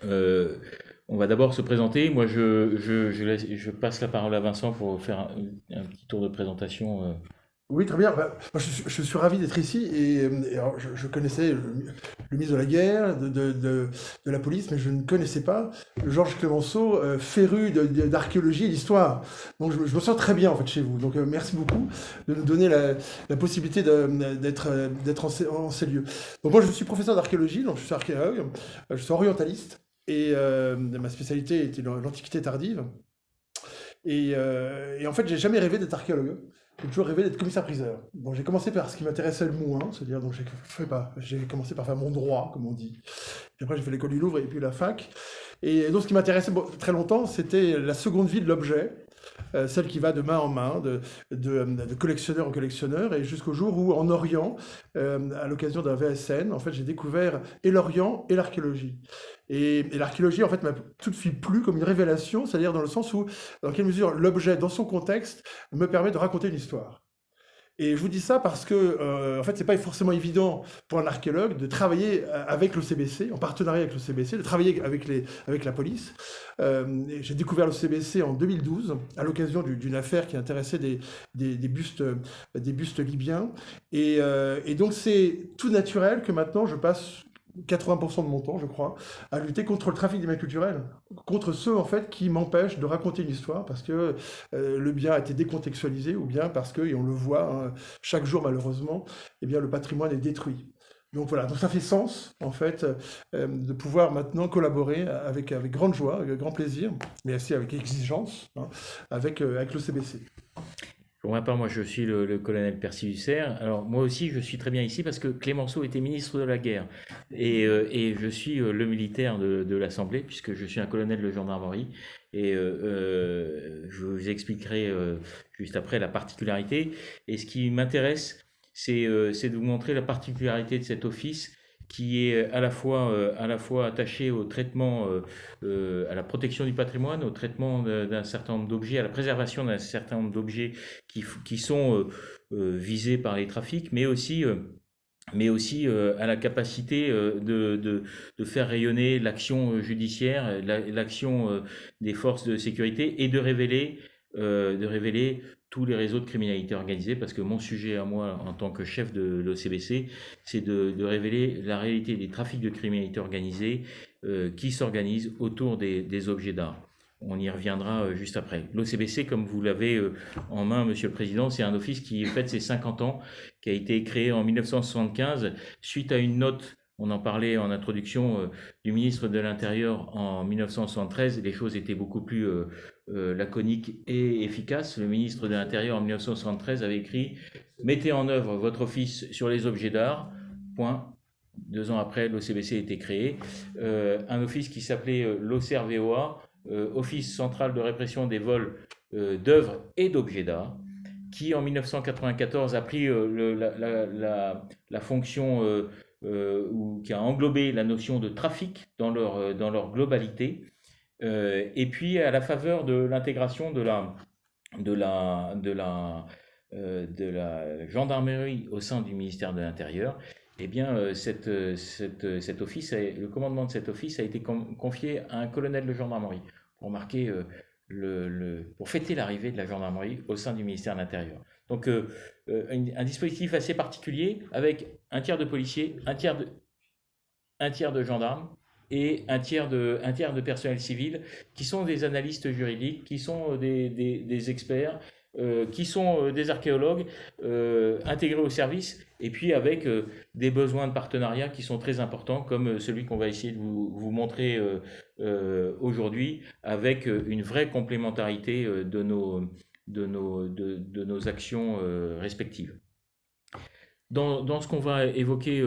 Euh, on va d'abord se présenter. Moi, je passe la parole à Vincent pour faire un petit tour de présentation. Oui, très bien. Bah, moi, je suis ravi d'être ici et alors, je connaissais le ministre de la Guerre, de la police, mais je ne connaissais pas Georges Clemenceau, féru d'archéologie et d'histoire. Donc je me sens très bien en fait chez vous. Donc merci beaucoup de nous donner la possibilité d'être en ces lieux. Donc moi je suis professeur d'archéologie, donc je suis archéologue, je suis orientaliste et ma spécialité était l'Antiquité tardive. Et en fait, j'ai jamais rêvé d'être archéologue. J'ai toujours rêvé d'être commissaire-priseur. Bon, j'ai commencé par ce qui m'intéressait le moins, c'est-à-dire donc j'ai commencé par faire mon droit, comme on dit. Puis après, j'ai fait l'école du Louvre et puis la fac. Et donc, ce qui m'intéressait très longtemps, c'était la seconde vie de l'objet, celle qui va de main en main, de collectionneur en collectionneur, et jusqu'au jour où, en Orient, à l'occasion d'un VSN, en fait, j'ai découvert et l'Orient et l'archéologie. Et l'archéologie, en fait, m'a tout de suite plu comme une révélation, c'est-à-dire dans le sens où, dans quelle mesure l'objet, dans son contexte, me permet de raconter une histoire. Et je vous dis ça parce que, en fait, c'est pas forcément évident pour un archéologue de travailler avec l'OCBC, en partenariat avec l'OCBC, de travailler avec la police. J'ai découvert l'OCBC en 2012 à l'occasion d'une affaire qui intéressait des bustes libyens. Et donc, c'est tout naturel que maintenant je passe 80% de mon temps, je crois, à lutter contre le trafic des biens culturels, contre ceux en fait qui m'empêchent de raconter une histoire parce que le bien a été décontextualisé ou bien parce que, et on le voit hein, chaque jour malheureusement, eh bien, le patrimoine est détruit. Donc voilà, donc ça fait sens en fait de pouvoir maintenant collaborer avec grande joie, avec grand plaisir, mais aussi avec exigence, hein, avec le CBC. Pour ma part, moi, je suis le colonel Percy Hussert. Alors, moi aussi, je suis très bien ici parce que Clémenceau était ministre de la guerre. Et je suis le militaire de l'Assemblée, puisque je suis un colonel de gendarmerie. Je vous expliquerai juste après la particularité. Et ce qui m'intéresse, c'est de vous montrer la particularité de cet office qui est à la fois attaché au traitement, à la protection du patrimoine, au traitement d'un certain nombre d'objets, à la préservation d'un certain nombre d'objets qui sont visés par les trafics, mais aussi à la capacité de faire rayonner l'action judiciaire, l'action des forces de sécurité et de révéler tous les réseaux de criminalité organisée, parce que mon sujet à moi, en tant que chef de l'OCBC, c'est de révéler la réalité des trafics de criminalité organisée qui s'organisent autour des objets d'art. On y reviendra juste après. L'OCBC, comme vous l'avez en main, Monsieur le Président, c'est un office qui fête ses 50 ans, qui a été créé en 1975 suite à une note, on en parlait en introduction, du ministre de l'Intérieur en 1973. Les choses étaient beaucoup plus laconiques et efficaces. Le ministre de l'Intérieur en 1973 avait écrit: mettez en œuvre votre office sur les objets d'art. Point. 2 ans après, l'OCBC a été créé. Un office qui s'appelait l'OCRVOA, Office central de répression des vols d'œuvres et d'objets d'art, qui en 1994 a pris la fonction ou qui a englobé la notion de trafic dans leur globalité. Et puis à la faveur de l'intégration de la, de la, de la gendarmerie au sein du ministère de l'Intérieur, eh bien, cet office, le commandement de cet office a été confié à un colonel de gendarmerie pour marquer pour fêter l'arrivée de la gendarmerie au sein du ministère de l'Intérieur. Donc, un dispositif assez particulier avec un tiers de policiers, un tiers de gendarmes et un tiers de personnel civil qui sont des analystes juridiques, qui sont des experts, qui sont des archéologues intégrés au service, et puis avec des besoins de partenariat qui sont très importants, comme celui qu'on va essayer de vous montrer aujourd'hui, avec une vraie complémentarité de nos actions respectives. Dans ce qu'on va évoquer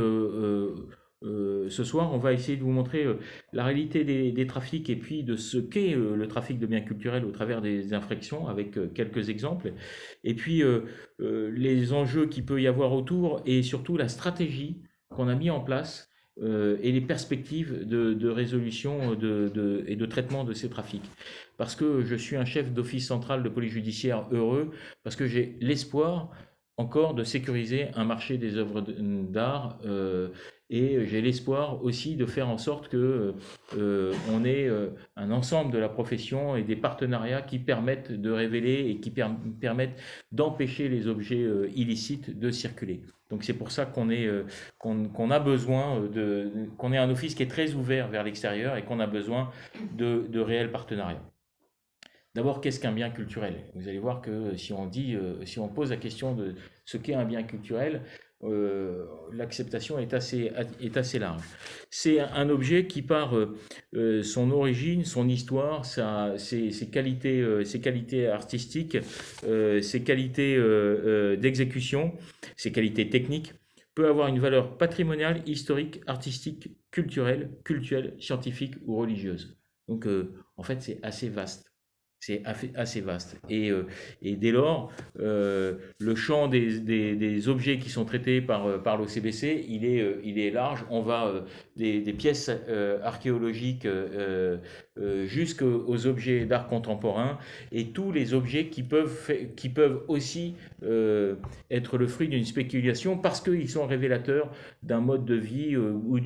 ce soir, on va essayer de vous montrer la réalité des trafics et puis de ce qu'est le trafic de biens culturels au travers des infractions avec quelques exemples. Et puis les enjeux qu'il peut y avoir autour et surtout la stratégie qu'on a mis en place et les perspectives de résolution et de traitement de ces trafics. Parce que je suis un chef d'office central de police judiciaire heureux, parce que j'ai l'espoir encore de sécuriser un marché des œuvres d'art et j'ai l'espoir aussi de faire en sorte que on ait un ensemble de la profession et des partenariats qui permettent de révéler et qui permettent d'empêcher les objets illicites de circuler. Donc c'est pour ça qu'on a besoin qu'on ait un office qui est très ouvert vers l'extérieur et qu'on a besoin de réels partenariats. D'abord, qu'est-ce qu'un bien culturel? Vous allez voir que si on pose la question de ce qu'est un bien culturel, l'acceptation est assez large. C'est un objet qui, par son origine, son histoire, ses qualités artistiques, ses qualités d'exécution, ses qualités techniques, peut avoir une valeur patrimoniale, historique, artistique, culturelle, scientifique ou religieuse. Donc, en fait, c'est assez vaste. C'est assez vaste. Et dès lors, le champ des objets qui sont traités par l'OCBC, il est large. On va des pièces archéologiques jusqu'aux objets d'art contemporain et tous les objets qui peuvent aussi être le fruit d'une spéculation parce qu'ils sont révélateurs d'un mode de vie ou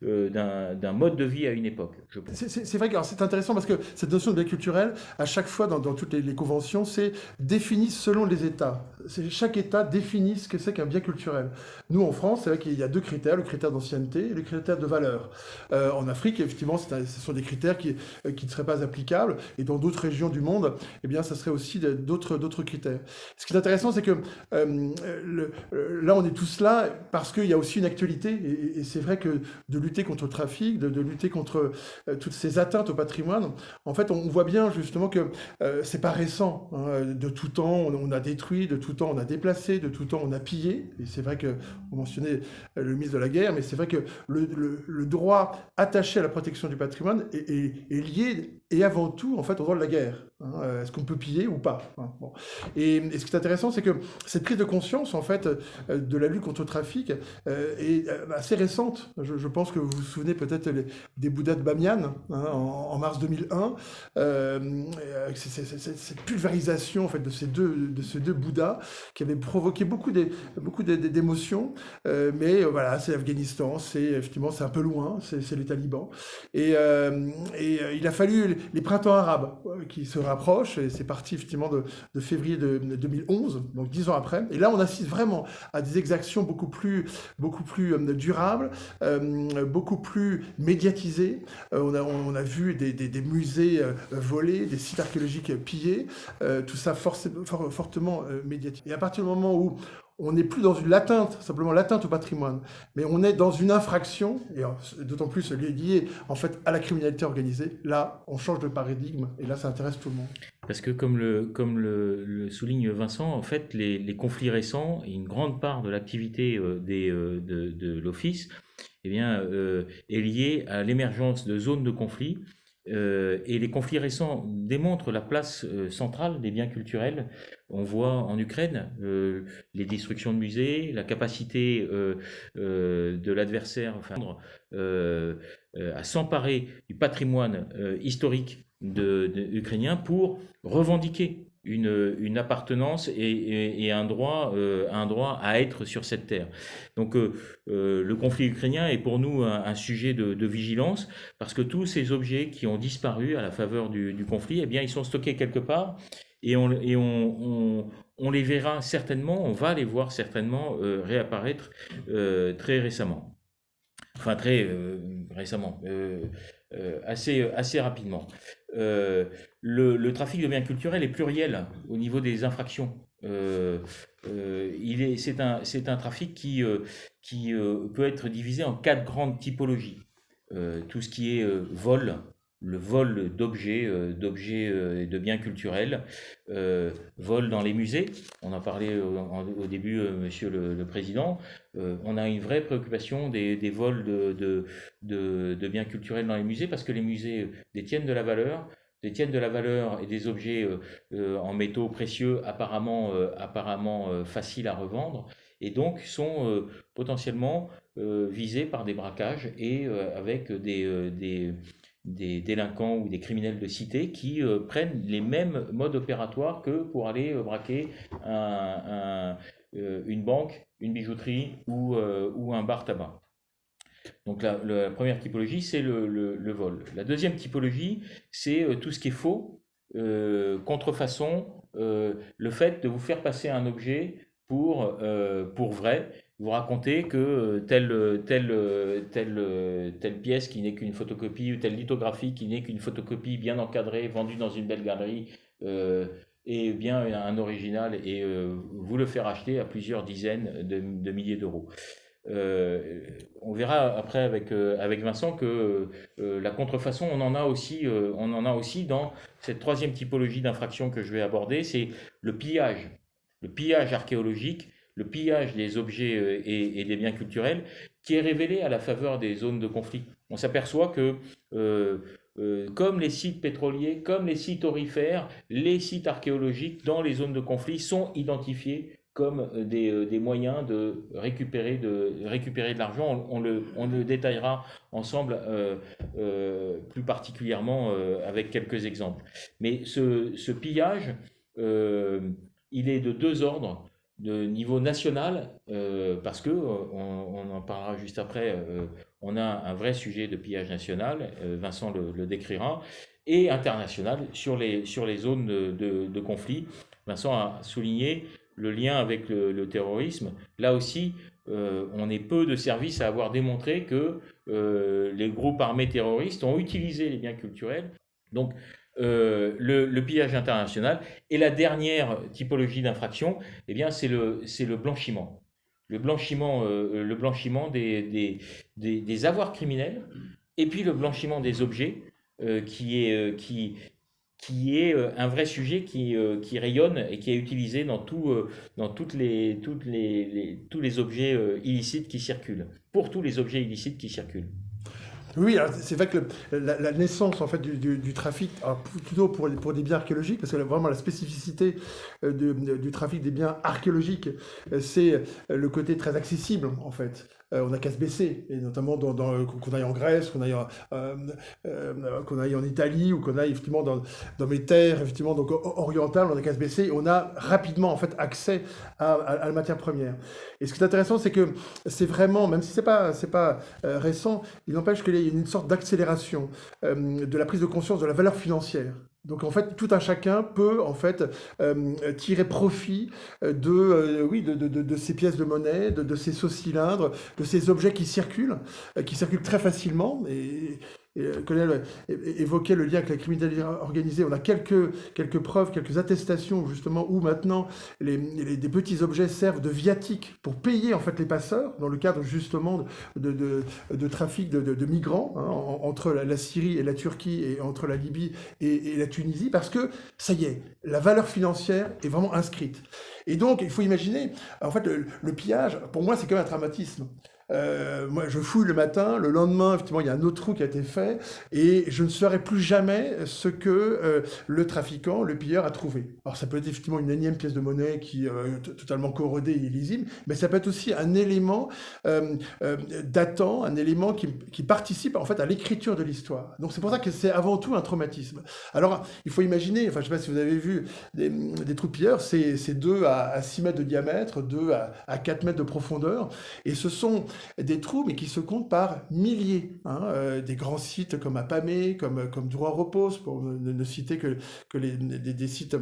d'un mode de vie à une époque. C'est vrai que c'est intéressant parce que cette notion de bien culturel, à chaque fois dans toutes les conventions, c'est défini selon les États. Chaque État définit ce que c'est qu'un bien culturel. Nous, en France, c'est vrai qu'il y a deux critères, le critère d'ancienneté et le critère de valeur. En Afrique, effectivement, ce sont des critères qui ne seraient pas applicables. Et dans d'autres régions du monde, eh bien, ça serait aussi d'autres critères. Ce qui est intéressant, c'est que là, on est tous là parce qu'il y a aussi une actualité. Et c'est vrai que de lutter contre le trafic, de lutter contre toutes ces atteintes au patrimoine, en fait, on voit bien justement que c'est pas récent. Hein. De tout temps, on a détruit, de tout temps, on a déplacé, de tout temps, on a pillé. Et c'est vrai que, vous mentionnez le ministre de la Guerre, mais c'est vrai que le droit attaché à la protection du patrimoine est lié et avant tout, en fait, au droit de la guerre. Hein. Est-ce qu'on peut piller ou pas? Hein. Bon. Et ce qui est intéressant, c'est que cette prise de conscience, en fait, de la lutte contre le trafic est assez récente. Je pense que vous vous souvenez peut-être des Bouddhas de Bamiyan, hein, en mars 2001, cette pulvérisation en fait, de ces deux Bouddhas qui avaient provoqué beaucoup d'émotions. Mais voilà, c'est l'Afghanistan, effectivement, c'est un peu loin, c'est les talibans. Et il a fallu les printemps arabes qui se rapprochent, et c'est parti effectivement de février de 2011, donc 10 ans après. Et là, on assiste vraiment à des exactions beaucoup plus durables, beaucoup plus médiatisées. On a vu des musées volés, des sites archéologiques pillés, tout ça fortement médiatisé. Et à partir du moment où on n'est plus dans simplement l'atteinte au patrimoine, mais on est dans une infraction, et d'autant plus liée en fait à la criminalité organisée, là, on change de paradigme, et là, ça intéresse tout le monde. Parce que comme le souligne Vincent, en fait, les conflits récents et une grande part de l'activité de l'Office eh bien, est liée à l'émergence de zones de conflit. Et les conflits récents démontrent la place centrale des biens culturels. On voit en Ukraine les destructions de musées, la capacité de l'adversaire à s'emparer du patrimoine historique ukrainien pour revendiquer une appartenance et un droit à être sur cette terre. Donc le conflit ukrainien est pour nous un sujet de vigilance parce que tous ces objets qui ont disparu à la faveur du conflit, eh bien, ils sont stockés quelque part et on les verra certainement, on va les voir certainement réapparaître très récemment. Enfin, très récemment. Assez rapidement. Le trafic de biens culturels est pluriel au niveau des infractions. C'est un trafic qui peut être divisé en 4 grandes typologies. Tout ce qui est vol, le vol d'objets et de biens culturels, vol dans les musées, on en parlait au début, monsieur le président, on a une vraie préoccupation des vols de biens culturels dans les musées parce que les musées détiennent de la valeur et des objets en métaux précieux apparemment faciles à revendre et donc sont potentiellement visés par des braquages et avec des délinquants ou des criminels de cité qui prennent les mêmes modes opératoires que pour aller braquer une banque, une bijouterie ou un bar tabac. Donc la première typologie, c'est le vol. La deuxième typologie, c'est tout ce qui est faux, contrefaçon, le fait de vous faire passer un objet pour vrai. Vous racontez que telle pièce qui n'est qu'une photocopie ou telle lithographie qui n'est qu'une photocopie bien encadrée, vendue dans une belle galerie, est bien un original et vous le faire acheter à plusieurs dizaines de milliers d'euros. On verra après avec Vincent que la contrefaçon, on en a aussi dans cette troisième typologie d'infraction que je vais aborder, c'est le pillage archéologique, le pillage des objets et des biens culturels qui est révélé à la faveur des zones de conflit. On s'aperçoit que comme les sites pétroliers, comme les sites aurifères, les sites archéologiques dans les zones de conflit sont identifiés comme des moyens de récupérer de l'argent. On le détaillera ensemble plus particulièrement avec quelques exemples. Mais ce pillage, il est de deux ordres. De niveau national, parce que, on en parlera juste après, on a un vrai sujet de pillage national, Vincent le décrira, et international sur les zones de conflit. Vincent a souligné le lien avec le terrorisme. Là aussi, on est peu de services à avoir démontré que les groupes armés terroristes ont utilisé les biens culturels. Donc, le pillage international. Et la dernière typologie d'infraction, eh bien, c'est le blanchiment. Le blanchiment des avoirs criminels et puis le blanchiment des objets qui est un vrai sujet qui rayonne et qui est utilisé dans tous les objets illicites qui circulent, pour tous les objets illicites qui circulent. Oui, alors c'est vrai que la naissance en fait du trafic, alors plutôt pour des biens archéologiques, parce que vraiment la spécificité du trafic des biens archéologiques, c'est le côté très accessible en fait. On n'a qu'à se baisser, et notamment qu'on aille en Grèce, qu'on aille en Italie, ou qu'on aille effectivement dans mes terres effectivement donc orientales, on n'a qu'à se baisser, et on a rapidement en fait accès à la matière première. Et ce qui est intéressant, c'est que c'est vraiment, même si c'est pas récent, il n'empêche qu'il y a une sorte d'accélération de la prise de conscience de la valeur financière. Donc en fait, tout un chacun peut en fait tirer profit de ces pièces de monnaie, de ces sauts-cylindres, de ces objets qui circulent très facilement. Et Colonel évoquait le lien avec la criminalité organisée. On a quelques preuves, quelques attestations justement où maintenant des petits objets servent de viatique pour payer en fait les passeurs dans le cadre justement de trafic de migrants entre la Syrie et la Turquie et entre la Libye et la Tunisie, parce que ça y est, la valeur financière est vraiment inscrite. Et donc il faut imaginer, en fait le pillage, pour moi c'est quand même un traumatisme. Moi, je fouille le matin, le lendemain, effectivement, il y a un autre trou qui a été fait, et je ne saurai plus jamais ce que le trafiquant, le pilleur a trouvé. Alors, ça peut être effectivement une énième pièce de monnaie qui est totalement corrodée et illisible, mais ça peut être aussi un élément datant, un élément qui participe en fait à l'écriture de l'histoire. Donc, c'est pour ça que c'est avant tout un traumatisme. Alors, il faut imaginer, enfin, je ne sais pas si vous avez vu des trous de pilleurs, c'est 2 à 6 mètres de diamètre, 2 à 4 mètres de profondeur, et ce sont des trous, mais qui se comptent par milliers. Des grands sites comme Apamé, comme Droit-Repos, pour ne citer que des sites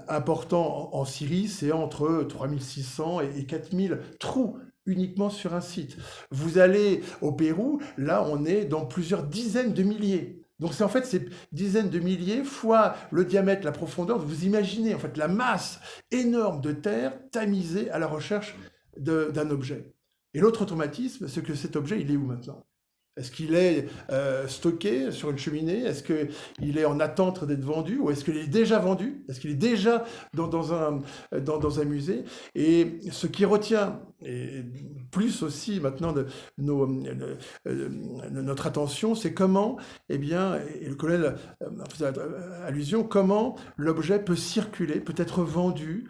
importants en Syrie, c'est entre 3600 et 4000 trous uniquement sur un site. Vous allez au Pérou, là on est dans plusieurs dizaines de milliers. Donc c'est en fait ces dizaines de milliers fois le diamètre, la profondeur. Vous imaginez en fait la masse énorme de terre tamisée à la recherche d'un objet. Et l'autre traumatisme, c'est que cet objet, il est où maintenant? Est-ce qu'il est stocké sur une cheminée? Est-ce qu'il est en attente d'être vendu? Ou est-ce qu'il est déjà vendu? Est-ce qu'il est déjà dans un musée? Et ce qui retient, et plus aussi maintenant notre attention, c'est comment, eh bien, et le colonel faisait allusion, comment l'objet peut circuler, peut être vendu,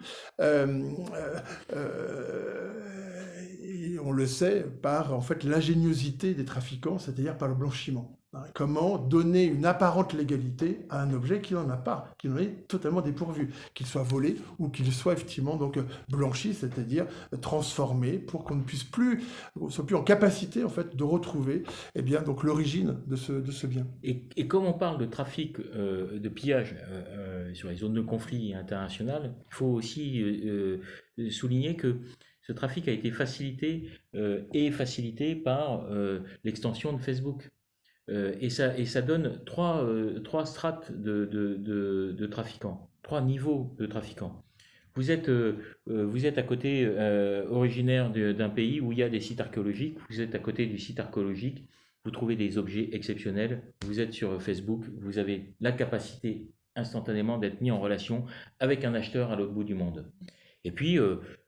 et on le sait par en fait l'ingéniosité des trafiquants, c'est-à-dire par le blanchiment. Hein, comment donner une apparente légalité à un objet qui n'en a pas, qui en est totalement dépourvu, qu'il soit volé ou qu'il soit effectivement donc blanchi, c'est-à-dire transformé pour qu'on ne puisse plus, on soit plus en capacité en fait de retrouver eh bien donc l'origine de ce bien. Et comme on parle de trafic, de pillage sur les zones de conflit internationales, il faut aussi souligner que ce trafic a été facilité et facilité par l'extension de Facebook. Et ça donne trois strates de trafiquants, trois niveaux de trafiquants. Vous êtes à côté originaire d'un pays où il y a des sites archéologiques, vous êtes à côté du site archéologique, vous trouvez des objets exceptionnels, vous êtes sur Facebook, vous avez la capacité instantanément d'être mis en relation avec un acheteur à l'autre bout du monde. Et puis,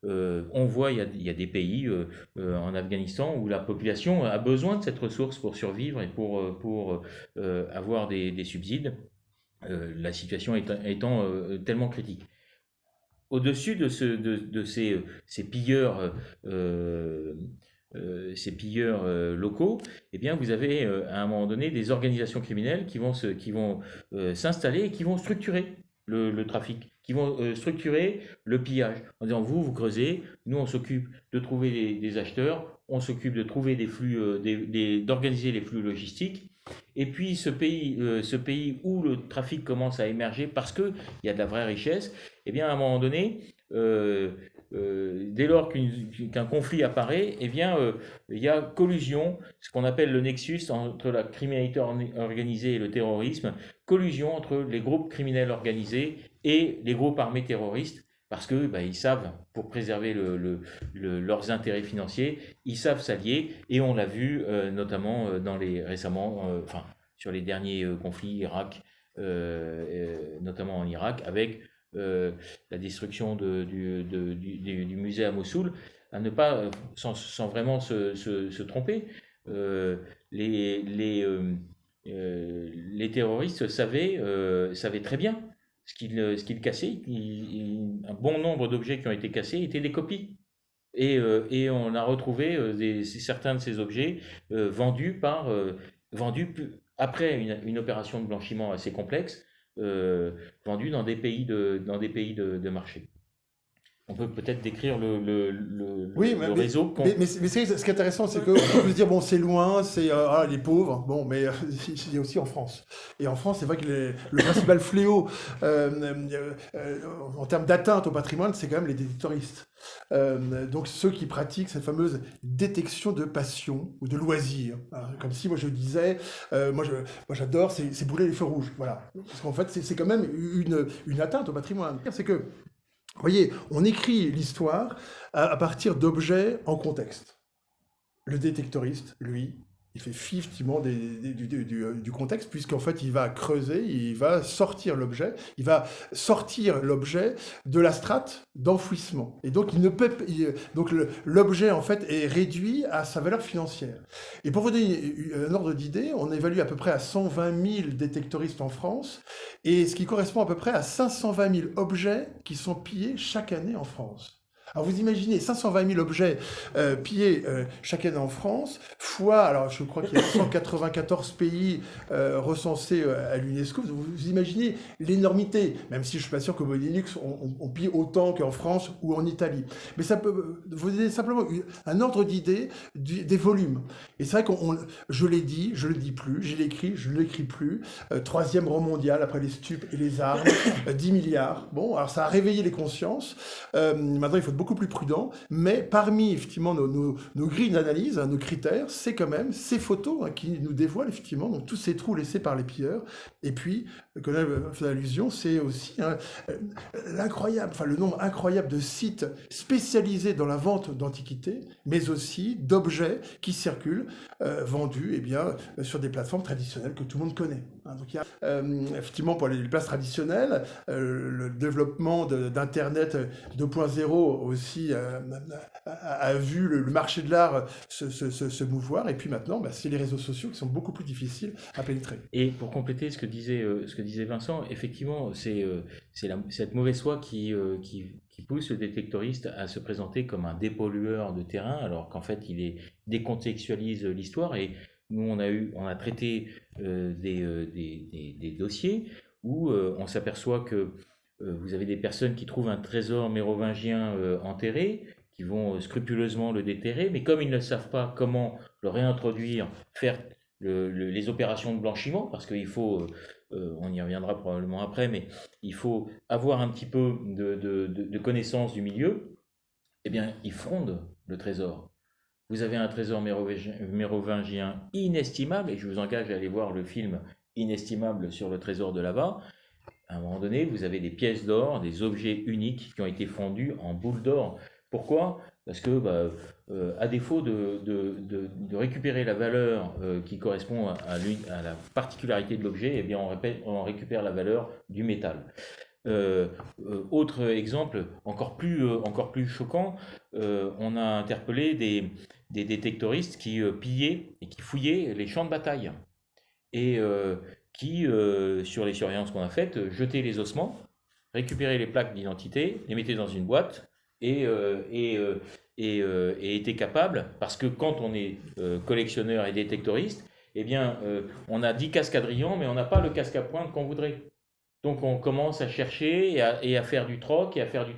on voit, il y a des pays en Afghanistan où la population a besoin de cette ressource pour survivre et pour avoir des subsides, la situation étant tellement critique. Au-dessus de ces pilleurs locaux, eh bien, vous avez à un moment donné des organisations criminelles qui vont s'installer et qui vont structurer le trafic, qui vont structurer le pillage en disant vous creusez, nous on s'occupe de trouver des acheteurs, on s'occupe de trouver des flux, d'organiser les flux logistiques. Et puis ce pays où le trafic commence à émerger parce qu'il y a de la vraie richesse, eh bien à un moment donné, dès lors qu'un conflit apparaît, eh bien, il y a collusion, ce qu'on appelle le nexus entre la criminalité organisée et le terrorisme, collusion entre les groupes criminels organisés et les groupes armés terroristes, parce que ils savent, pour préserver leurs intérêts financiers, ils savent s'allier, et on l'a vu notamment récemment, enfin sur les derniers conflits Irak, notamment en Irak, avec la destruction du musée à Mossoul, à ne pas, sans vraiment se tromper, euh, les, les, euh, les terroristes savaient très bien ce qu'ils cassaient. Un bon nombre d'objets qui ont été cassés étaient des copies. Et on a retrouvé certains de ces objets vendus après une opération de blanchiment assez complexe, vendus dans des pays de marché. On peut peut-être décrire Oui, le réseau ce qui est intéressant, c'est qu'on peut se dire, bon, c'est loin, c'est les pauvres, bon, mais il y a aussi en France. Et en France, c'est vrai que le principal fléau en termes d'atteinte au patrimoine, c'est quand même les détectoristes. Donc ceux qui pratiquent cette fameuse détection de passion ou de loisir. Hein. Comme si moi je disais, moi j'adore, c'est brûler les feux rouges. Voilà. Parce qu'en fait, c'est quand même une atteinte au patrimoine. C'est que vous voyez, on écrit l'histoire à partir d'objets en contexte. Le détectoriste, lui, il fait fi effectivement du contexte, puisqu'en fait, il va creuser, il va sortir l'objet de la strate d'enfouissement. Et donc, l'objet, en fait, est réduit à sa valeur financière. Et pour vous donner un ordre d'idée, on évalue à peu près à 120 000 détectoristes en France, et ce qui correspond à peu près à 520 000 objets qui sont pillés chaque année en France. Alors vous imaginez 520 000 objets pillés chaque année en France, fois, alors je crois qu'il y a 194 pays recensés à l'UNESCO, vous imaginez l'énormité, même si je ne suis pas sûr que Linux on pille autant qu'en France ou en Italie. Mais ça peut vous donner simplement un ordre d'idée des volumes. Et c'est vrai je l'ai dit, je ne le dis plus, j'ai l'écrit, je ne l'écris plus, troisième rang mondial après les stupes et les armes, 10 milliards. Bon, alors ça a réveillé les consciences. Maintenant, il faut être beaucoup plus prudent, mais parmi effectivement nos grilles d'analyse, nos critères, c'est quand même ces photos qui nous dévoilent effectivement donc, tous ces trous laissés par les pilleurs. Et puis, comme je fais allusion, c'est aussi le nombre incroyable de sites spécialisés dans la vente d'antiquités, mais aussi d'objets qui circulent, vendus sur des plateformes traditionnelles que tout le monde connaît. Hein. Donc il y a effectivement pour les places traditionnelles, le développement d'Internet 2.0 aussi a vu le marché de l'art se mouvoir, et puis maintenant, c'est les réseaux sociaux qui sont beaucoup plus difficiles à pénétrer. Et pour compléter ce que disait Vincent, effectivement, c'est cette mauvaise foi qui pousse le détectoriste à se présenter comme un dépollueur de terrain, alors qu'en fait, il décontextualise l'histoire. Et Nous, on a traité des dossiers où on s'aperçoit que vous avez des personnes qui trouvent un trésor mérovingien enterré, qui vont scrupuleusement le déterrer, mais comme ils ne savent pas comment le réintroduire, faire les opérations de blanchiment, parce qu'il faut, on y reviendra probablement après, mais il faut avoir un petit peu de connaissance du milieu, eh bien, ils frondent le trésor. Vous avez un trésor mérovingien inestimable, et je vous engage à aller voir le film Inestimable sur le trésor de Lava. À un moment donné, vous avez des pièces d'or, des objets uniques qui ont été fondus en boules d'or. Pourquoi? Parce que, à défaut de récupérer la valeur qui correspond à la particularité de l'objet, eh bien on récupère la valeur du métal. Autre exemple, encore plus choquant, on a interpellé des détectoristes qui pillaient et qui fouillaient les champs de bataille et qui, sur les surveillances qu'on a faites, jetaient les ossements, récupéraient les plaques d'identité, les mettaient dans une boîte et, étaient capables, parce que quand on est collectionneur et détectoriste, eh bien, on a 10 casques à drillants, mais on n'a pas le casque à pointe qu'on voudrait. Donc on commence à chercher et à faire du troc et à faire du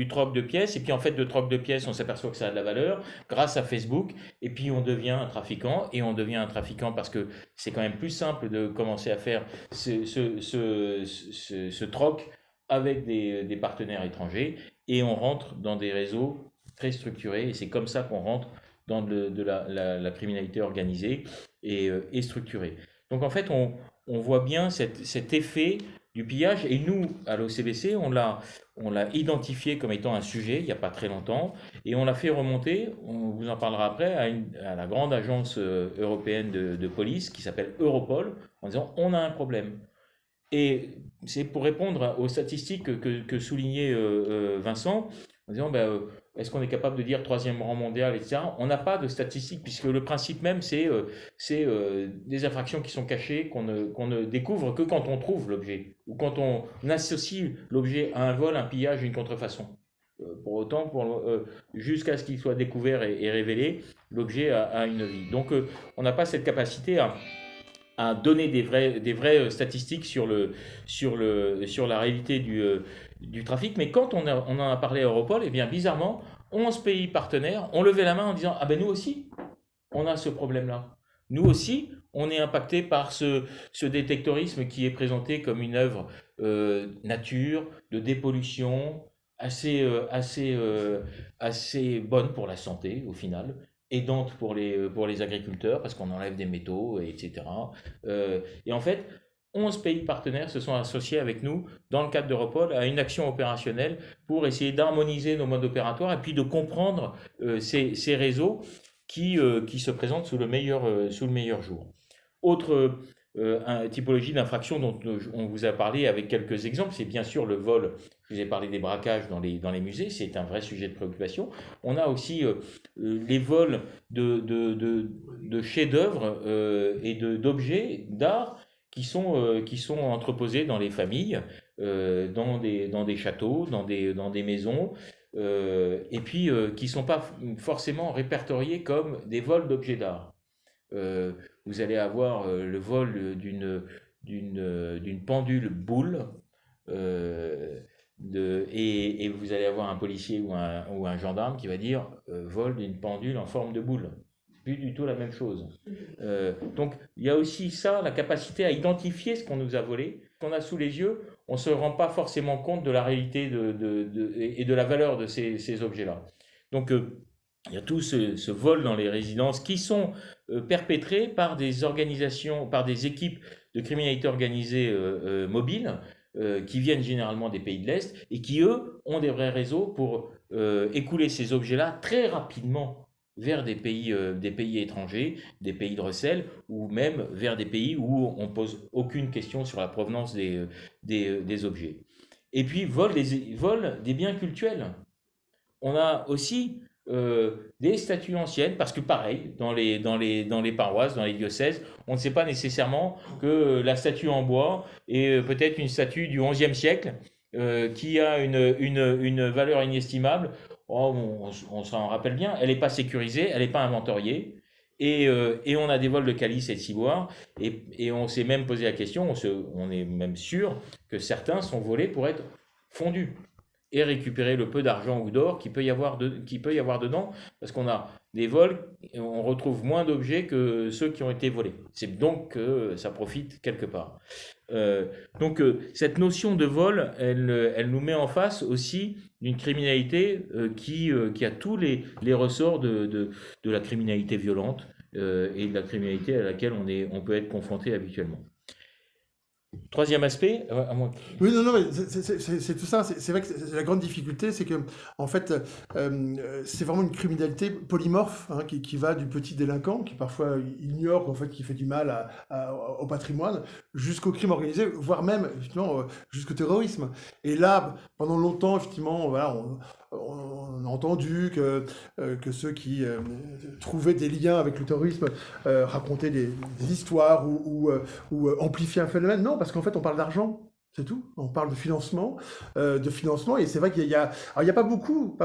troc de pièces. Et puis en fait, de troc de pièces, on s'aperçoit que ça a de la valeur grâce à Facebook. Et puis on devient un trafiquant. Et on devient un trafiquant parce que c'est quand même plus simple de commencer à faire ce troc avec des partenaires étrangers. Et on rentre dans des réseaux très structurés. Et c'est comme ça qu'on rentre dans la criminalité organisée et structurée. Donc en fait, on voit bien cet effet du pillage, et nous, à l'OCBC, on l'a identifié comme étant un sujet il n'y a pas très longtemps, et on l'a fait remonter, on vous en parlera après, à la grande agence européenne de police qui s'appelle Europol, en disant on a un problème. Et c'est pour répondre aux statistiques que soulignait Vincent, en disant est-ce qu'on est capable de dire troisième rang mondial, etc. On n'a pas de statistiques, puisque le principe même, c'est des infractions qui sont cachées, qu'on ne découvre que quand on trouve l'objet, ou quand on associe l'objet à un vol, un pillage, une contrefaçon. Pour autant, jusqu'à ce qu'il soit découvert et révélé, l'objet a une vie. Donc on n'a pas cette capacité à donner des vraies statistiques sur la réalité du trafic. Mais quand on en a parlé à Europol, eh bien bizarrement, 11 pays partenaires ont levé la main en disant « Ah ben nous aussi, on a ce problème-là. Nous aussi, on est impacté par ce détectorisme qui est présenté comme une œuvre nature, de dépollution, assez bonne pour la santé au final, aidante pour les agriculteurs parce qu'on enlève des métaux, etc. Et en fait, 11 pays partenaires se sont associés avec nous dans le cadre d'Europol à une action opérationnelle pour essayer d'harmoniser nos modes opératoires et puis de comprendre ces réseaux qui se présentent sous le meilleur jour. Autre typologie d'infraction dont on vous a parlé avec quelques exemples, c'est bien sûr le vol. Je vous ai parlé des braquages dans les musées, c'est un vrai sujet de préoccupation. On a aussi les vols de chefs-d'œuvre et d'objets d'art qui sont entreposés dans les familles, dans des châteaux, dans des maisons, et puis qui ne sont pas forcément répertoriés comme des vols d'objets d'art. Vous allez avoir le vol d'une pendule boule, et vous allez avoir un policier ou un gendarme qui va dire vol d'une pendule en forme de boule. Plus du tout la même chose. Donc il y a aussi ça, la capacité à identifier ce qu'on nous a volé, ce qu'on a sous les yeux. On ne se rend pas forcément compte de la réalité et de la valeur de ces objets-là. Donc il y a tout ce vol dans les résidences qui sont perpétrés par des organisations, par des équipes de criminalité organisée mobiles, qui viennent généralement des pays de l'Est et qui, eux, ont des vrais réseaux pour écouler ces objets-là très rapidement vers des pays étrangers, des pays de recel, ou même vers des pays où on ne pose aucune question sur la provenance des objets. Et puis, vol des biens cultuels. On a aussi des statues anciennes, parce que pareil, dans les paroisses, dans les diocèses, on ne sait pas nécessairement que la statue en bois est peut-être une statue du XIe siècle qui a une valeur inestimable. Oh, on s'en rappelle bien, elle n'est pas sécurisée, elle n'est pas inventoriée, Et on a des vols de calice et de ciboire, et on s'est même posé la question, on est même sûr que certains sont volés pour être fondus et récupérer le peu d'argent ou d'or qu'il peut y avoir dedans, parce qu'on a des vols, et on retrouve moins d'objets que ceux qui ont été volés. C'est donc que ça profite quelque part. Cette notion de vol, elle nous met en face aussi d'une criminalité qui a tous les ressorts de la criminalité violente et de la criminalité à laquelle on peut être confronté habituellement. Troisième aspect, à moins Oui, non, mais c'est tout ça. C'est vrai que la grande difficulté, c'est que, en fait, c'est vraiment une criminalité polymorphe, hein, qui va du petit délinquant, qui parfois ignore qu'en fait, qui fait du mal au patrimoine, jusqu'au crime organisé, voire même, effectivement, jusqu'au terrorisme. Et là, pendant longtemps, effectivement, voilà, on a entendu que ceux qui trouvaient des liens avec le terrorisme racontaient des histoires ou amplifiaient un phénomène. Non, parce qu'en fait, on parle d'argent. C'est tout. On parle de financement, et c'est vrai qu'il y a, alors il y a pas beaucoup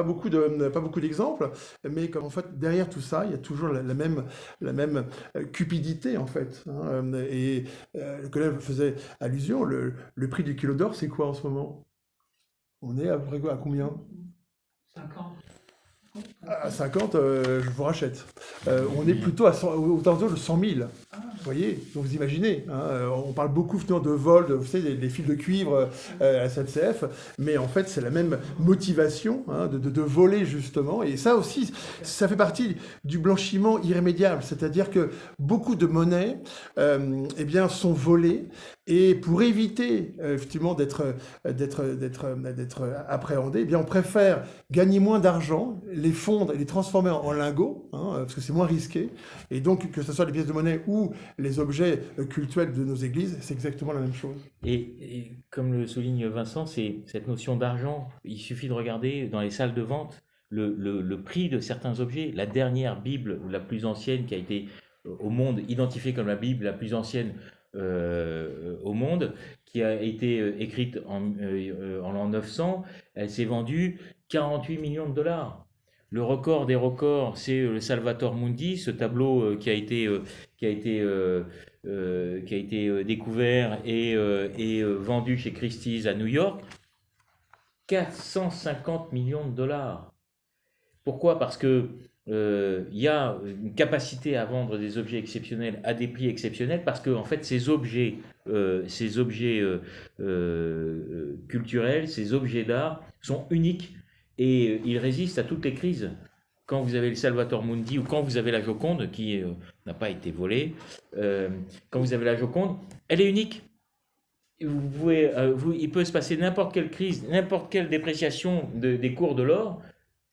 d'exemples, mais comme en fait derrière tout ça, il y a toujours la même cupidité en fait. Hein, et le collègue faisait allusion. Le prix du kilo d'or, c'est quoi en ce moment? On est à peu près à combien? 50. À 50, je vous rachète. On est plutôt autour de 100 000. Vous voyez, donc vous imaginez, hein, on parle beaucoup finalement de vol, vous savez, des fils de cuivre à la SNCF, mais en fait c'est la même motivation, hein, de voler justement, et ça aussi, ça fait partie du blanchiment irrémédiable, c'est-à-dire que beaucoup de monnaies eh bien, sont volées, et pour éviter effectivement d'être appréhendé, eh bien on préfère gagner moins d'argent, les fondre et les transformer en lingots, hein, parce que c'est moins risqué, et donc que ce soit les pièces de monnaie ou les objets cultuels de nos églises, c'est exactement la même chose. Et comme le souligne Vincent, c'est cette notion d'argent. Il suffit de regarder dans les salles de vente le prix de certains objets. La dernière Bible, la plus ancienne, qui a été au monde identifiée comme la Bible la plus ancienne au monde, qui a été écrite en l'an 900, elle s'est vendue 48 millions de dollars. Le record des records, c'est le Salvator Mundi, ce tableau qui a été découvert et vendu chez Christie's à New York. 450 millions de dollars. Pourquoi? Parce que y a une capacité à vendre des objets exceptionnels à des prix exceptionnels, parce que en fait ces objets culturels, ces objets d'art sont uniques et ils résistent à toutes les crises. Quand vous avez le Salvator Mundi ou quand vous avez la Joconde, qui n'a pas été volée, quand vous avez la Joconde, elle est unique. Vous pouvez, il peut se passer n'importe quelle crise, n'importe quelle dépréciation des cours de l'or.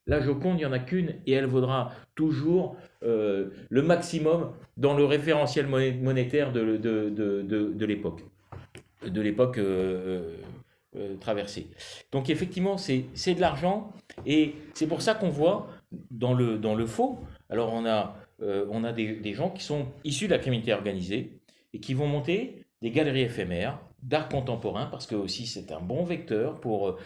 La Joconde, il n'y en a qu'une et elle vaudra toujours le maximum dans le référentiel monétaire de l'époque traversée. Donc effectivement, c'est de l'argent et c'est pour ça qu'on voit dans le faux. Alors on a des gens qui sont issus de la criminalité organisée et qui vont monter des galeries éphémères d'art contemporain, parce que aussi c'est un bon vecteur pour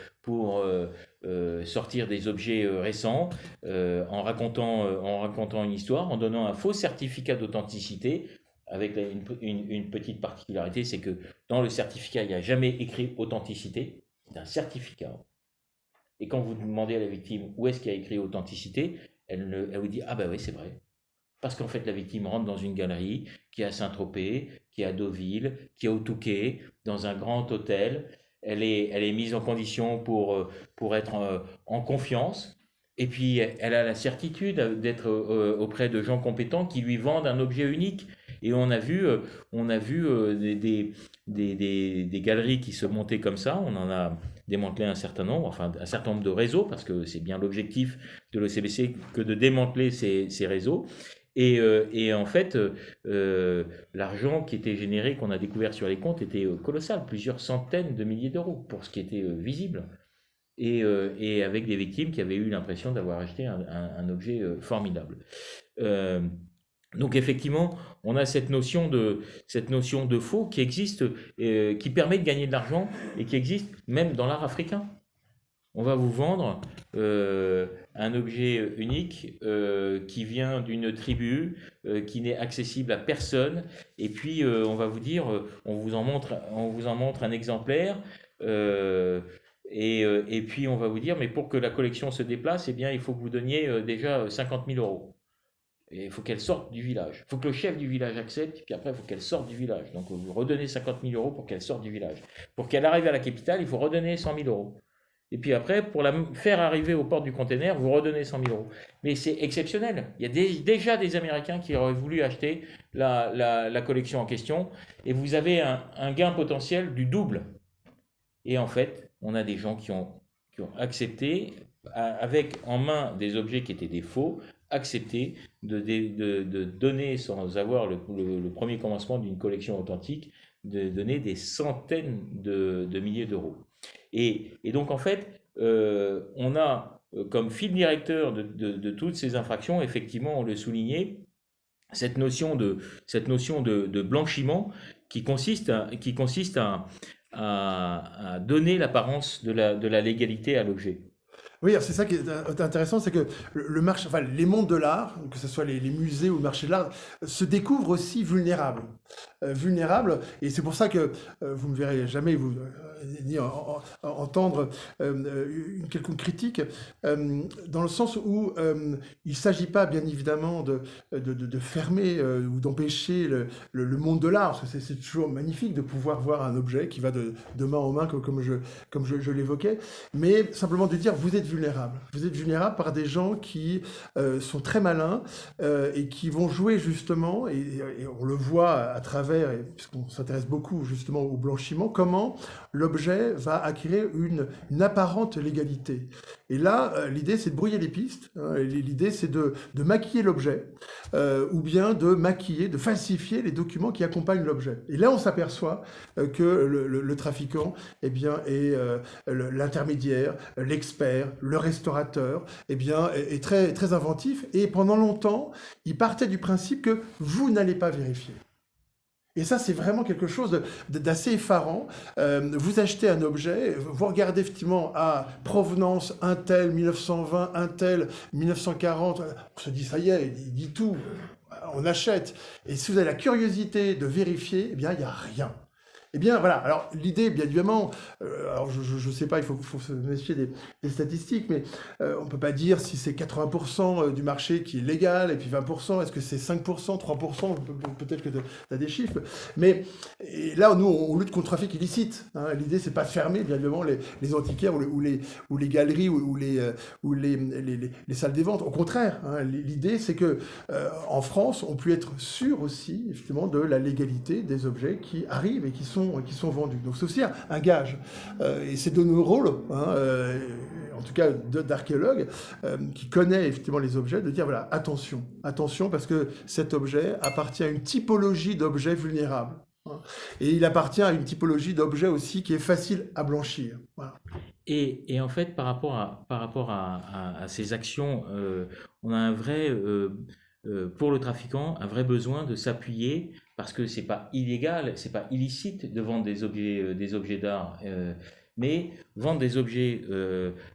sortir des objets récents en racontant une histoire, en donnant un faux certificat d'authenticité, avec une petite particularité, c'est que dans le certificat, il n'y a jamais écrit authenticité, c'est un certificat. Et quand vous demandez à la victime où est-ce qu'il y a écrit authenticité, elle vous dit « Ah ben oui, c'est vrai ». Parce qu'en fait, la victime rentre dans une galerie qui est à Saint-Tropez, qui est à Deauville, qui est au Touquet, dans un grand hôtel. Elle est mise en condition pour être en confiance. Et puis, elle a la certitude d'être auprès de gens compétents qui lui vendent un objet unique. Et on a vu des galeries qui se montaient comme ça. On en a démantelé un certain nombre de réseaux, parce que c'est bien l'objectif de l'OCBC que de démanteler ces réseaux. Et en fait, l'argent qui était généré, qu'on a découvert sur les comptes, était colossal, plusieurs centaines de milliers d'euros pour ce qui était visible. Et avec des victimes qui avaient eu l'impression d'avoir acheté un objet formidable. Donc effectivement, on a cette notion de faux qui existe, qui permet de gagner de l'argent et qui existe même dans l'art africain. on va vous vendre un objet unique qui vient d'une tribu, qui n'est accessible à personne, et puis on va vous dire, on vous en montre un exemplaire, et puis on va vous dire, mais pour que la collection se déplace, eh bien, il faut que vous donniez déjà 50 000 euros. Et il faut qu'elle sorte du village. Il faut que le chef du village accepte, puis après, il faut qu'elle sorte du village. Donc, vous redonnez 50 000 euros pour qu'elle sorte du village. Pour qu'elle arrive à la capitale, il faut redonner 100 000 euros. Et puis après, pour la faire arriver aux portes du container, vous redonnez 100 000 euros. Mais c'est exceptionnel. Il y a déjà des Américains qui auraient voulu acheter la collection en question, et vous avez un gain potentiel du double. Et en fait, on a des gens qui ont accepté, avec en main des objets qui étaient des faux, accepté de donner, sans avoir le premier commencement d'une collection authentique, de donner des centaines de milliers d'euros. Et donc en fait, on a comme fil directeur de toutes ces infractions, effectivement, on le soulignait, cette notion de blanchiment qui consiste à donner l'apparence de la légalité à l'objet. Oui, c'est ça qui est intéressant, c'est que le marché, enfin, les mondes de l'art, que ce soit les musées ou le marché de l'art, se découvrent aussi vulnérables. Vulnérables, et c'est pour ça que vous ne me verrez jamais vous ni entendre une quelconque critique, dans le sens où il ne s'agit pas, bien évidemment, de fermer ou d'empêcher le monde de l'art, parce que c'est toujours magnifique de pouvoir voir un objet qui va de main en main, comme je l'évoquais, mais simplement de dire, vous êtes vulnérable. Vous êtes vulnérable par des gens qui sont très malins et qui vont jouer justement, et on le voit à travers, puisqu'on s'intéresse beaucoup justement au blanchiment, comment l'objet va acquérir une apparente légalité. Et là, l'idée, c'est de brouiller les pistes. L'idée, c'est de maquiller l'objet, ou bien de maquiller, de falsifier les documents qui accompagnent l'objet. Et là, on s'aperçoit que le trafiquant, eh bien, est l'intermédiaire, l'expert, le restaurateur, eh bien, est très, très inventif. Et pendant longtemps, il partait du principe que vous n'allez pas vérifier. Et ça, c'est vraiment quelque chose d'assez effarant. Vous achetez un objet, vous regardez effectivement à provenance un tel 1920, un tel 1940, on se dit ça y est, il dit tout, on achète. Et si vous avez la curiosité de vérifier, eh bien, il n'y a rien. Eh bien, voilà. Alors, l'idée, bien évidemment, alors je ne sais pas, il faut se méfier des statistiques, mais on ne peut pas dire si c'est 80% du marché qui est légal, et puis 20%, est-ce que c'est 5%, 3%, peut-être que tu as des chiffres. Mais là, nous, on lutte contre le trafic illicite. Hein. L'idée, c'est pas de fermer, bien évidemment, les antiquaires ou les galeries ou les salles des ventes. Au contraire, hein, l'idée, c'est que en France, on peut être sûr aussi, justement, de la légalité des objets qui arrivent et qui sont vendus. Donc c'est aussi un gage. Et c'est de nos rôles, hein, en tout cas d'archéologue, qui connaît effectivement les objets, de dire voilà, attention, parce que cet objet appartient à une typologie d'objets vulnérables. Hein, et il appartient à une typologie d'objets aussi qui est facile à blanchir. Voilà. Et en fait, par rapport à ces actions, on a un vrai, pour le trafiquant, un vrai besoin de s'appuyer, parce que c'est pas illégal, c'est pas illicite de vendre des objets d'art, mais vendre des objets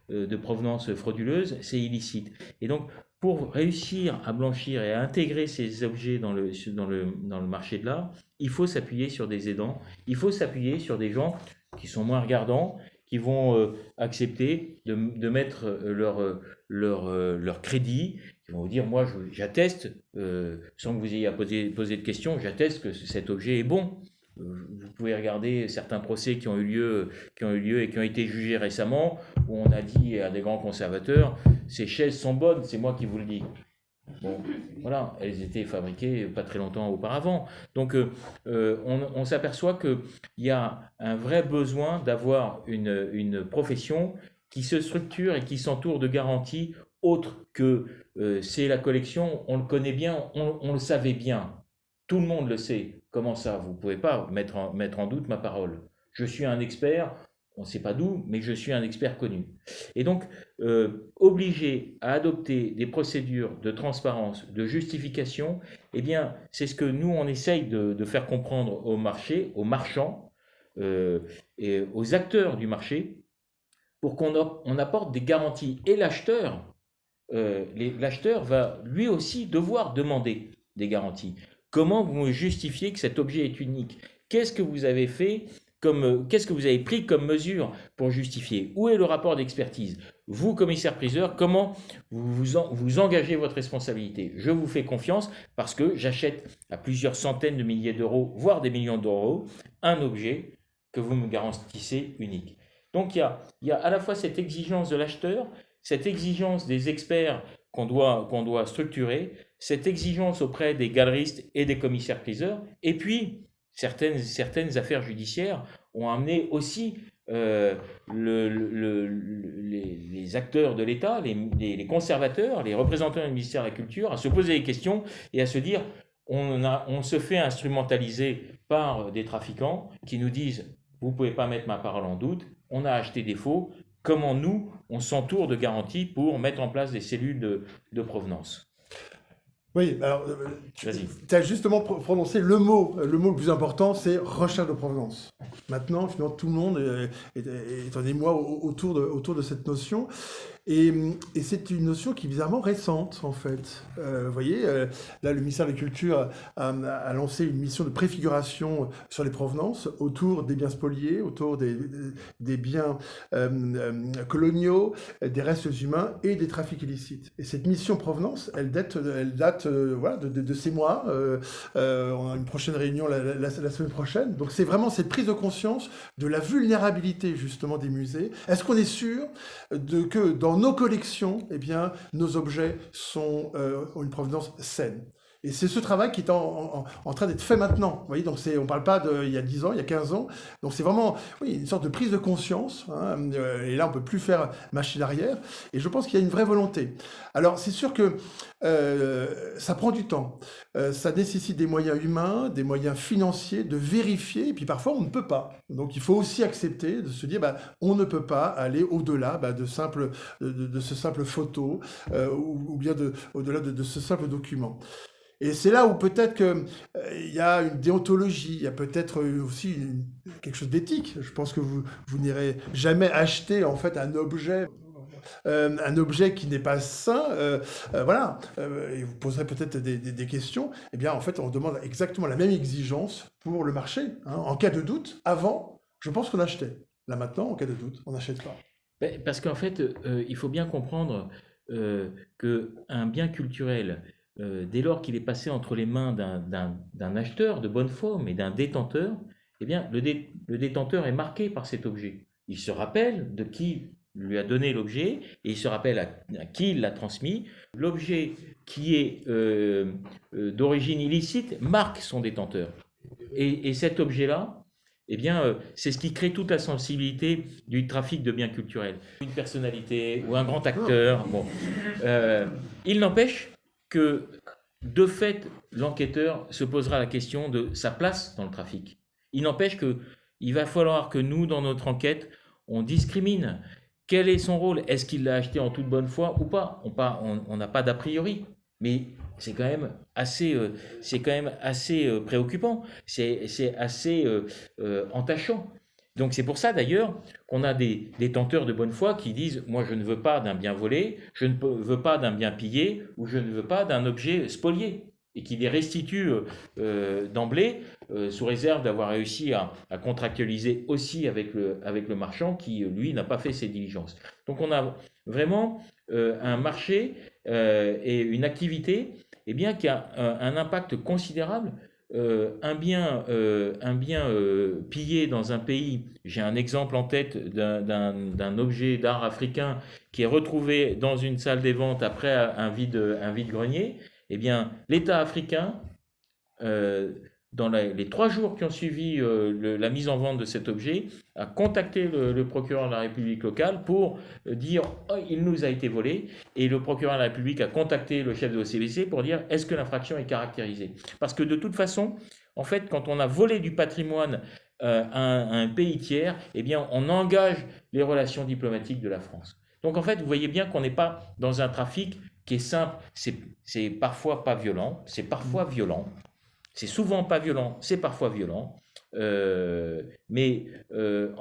de provenance frauduleuse, c'est illicite. Et donc, pour réussir à blanchir et à intégrer ces objets dans le marché de l'art, il faut s'appuyer sur des aidants, il faut s'appuyer sur des gens qui sont moins regardants, qui vont accepter de mettre leur crédit, qui vont vous dire, moi j'atteste, sans que vous ayez à poser de questions, j'atteste que cet objet est bon. Vous pouvez regarder certains procès qui ont eu lieu et qui ont été jugés récemment, où on a dit à des grands conservateurs, ces chaises sont bonnes, c'est moi qui vous le dis. Bon, voilà, elles étaient fabriquées pas très longtemps auparavant. Donc, on s'aperçoit qu'il y a un vrai besoin d'avoir une profession qui se structure et qui s'entoure de garanties autres que c'est la collection, on le connaît bien, on le savait bien. Tout le monde le sait. Comment ça? Vous ne pouvez pas mettre en doute ma parole. Je suis un expert, on ne sait pas d'où, mais je suis un expert connu. Et donc, obligé à adopter des procédures de transparence, de justification, eh bien, c'est ce que nous, on essaye de faire comprendre au marché, aux marchands et aux acteurs du marché, pour on apporte des garanties. Et l'acheteur va lui aussi devoir demander des garanties. Comment vous justifiez que cet objet est unique? Qu'est-ce que vous avez fait qu'est-ce que vous avez pris comme mesure pour justifier? Où est le rapport d'expertise? Vous, commissaire-priseur, comment vous engagez votre responsabilité? Je vous fais confiance parce que j'achète à plusieurs centaines de milliers d'euros, voire des millions d'euros, un objet que vous me garantissez unique. Donc il y a à la fois cette exigence de l'acheteur, cette exigence des experts qu'on doit structurer, cette exigence auprès des galeristes et des commissaires-priseurs, et puis certaines affaires judiciaires ont amené aussi les acteurs de l'État, les conservateurs, les représentants du ministère de la Culture à se poser des questions et à se dire on se fait instrumentaliser par des trafiquants qui nous disent vous ne pouvez pas mettre ma parole en doute, on a acheté des faux, comment nous, on s'entoure de garanties pour mettre en place des cellules de provenance. Oui, alors, Vas-y. tu as justement prononcé le plus important, c'est recherche de provenance. Maintenant, finalement, tout le monde est en émoi autour de cette notion. Et c'est une notion qui est bizarrement récente, en fait. Vous voyez, là, le ministère de la Culture a lancé une mission de préfiguration sur les provenances autour des biens spoliés, autour des biens coloniaux, des restes humains et des trafics illicites. Et cette mission provenance, elle date voilà, de ces mois. On a une prochaine réunion la semaine prochaine. Donc c'est vraiment cette prise de conscience de la vulnérabilité, justement, des musées. Est-ce qu'on est sûr que dans nos collections, eh bien, nos objets ont une provenance saine? Et c'est ce travail qui est en train d'être fait maintenant. Vous voyez, donc on ne parle pas d'il y a 10 ans, il y a 15 ans. Donc c'est vraiment une sorte de prise de conscience. Hein, et là, on ne peut plus faire machine arrière. Et je pense qu'il y a une vraie volonté. Alors, c'est sûr que ça prend du temps. Ça nécessite des moyens humains, des moyens financiers, de vérifier. Et puis parfois, on ne peut pas. Donc il faut aussi accepter de se dire, on ne peut pas aller au-delà de ce simple photo ou bien au-delà de ce simple document. Et c'est là où peut-être qu'il y a une déontologie, il y a peut-être aussi quelque chose d'éthique. Je pense que vous n'irez jamais acheter en fait un objet qui n'est pas sain, voilà, et vous poserez peut-être des questions. Eh bien, en fait, on demande exactement la même exigence pour le marché. Hein. En cas de doute, avant, je pense qu'on achetait. Là maintenant, en cas de doute, on n'achète pas. Parce qu'en fait, il faut bien comprendre qu'un bien culturel, dès lors qu'il est passé entre les mains d'un acheteur de bonne foi, mais d'un détenteur, eh bien, le détenteur est marqué par cet objet. Il se rappelle de qui lui a donné l'objet et il se rappelle à qui il l'a transmis. L'objet qui est d'origine illicite marque son détenteur. Et cet objet-là, eh bien, c'est ce qui crée toute la sensibilité du trafic de biens culturels. Une personnalité ou un grand acteur, bon, il n'empêche que, de fait, l'enquêteur se posera la question de sa place dans le trafic. Il n'empêche qu'il va falloir que nous, dans notre enquête, on discrimine. Quel est son rôle? Est-ce qu'il l'a acheté en toute bonne foi ou pas? On n'a pas d'a priori, mais c'est quand même assez préoccupant, c'est assez entachant. Donc c'est pour ça d'ailleurs qu'on a des détenteurs de bonne foi qui disent « moi je ne veux pas d'un bien volé, je ne veux pas d'un bien pillé ou je ne veux pas d'un objet spolié » et qui les restituent d'emblée sous réserve d'avoir réussi à contractualiser aussi avec le marchand qui, lui, n'a pas fait ses diligences. Donc on a vraiment un marché et une activité eh bien, qui a un impact considérable. Un bien pillé dans un pays, j'ai un exemple en tête d'un objet d'art africain qui est retrouvé dans une salle des ventes après un vide-grenier. Eh bien, l'État africain, dans les 3 jours qui ont suivi la mise en vente de cet objet, a contacté le procureur de la République locale pour dire oh, il nous a été volé. Et le procureur de la République a contacté le chef de l'OCBC pour dire est-ce que l'infraction est caractérisée. Parce que de toute façon, en fait, quand on a volé du patrimoine à un pays tiers, eh bien, on engage les relations diplomatiques de la France. Donc en fait, vous voyez bien qu'on n'est pas dans un trafic qui est simple, c'est parfois pas violent, c'est parfois violent, c'est souvent pas violent, c'est parfois violent, En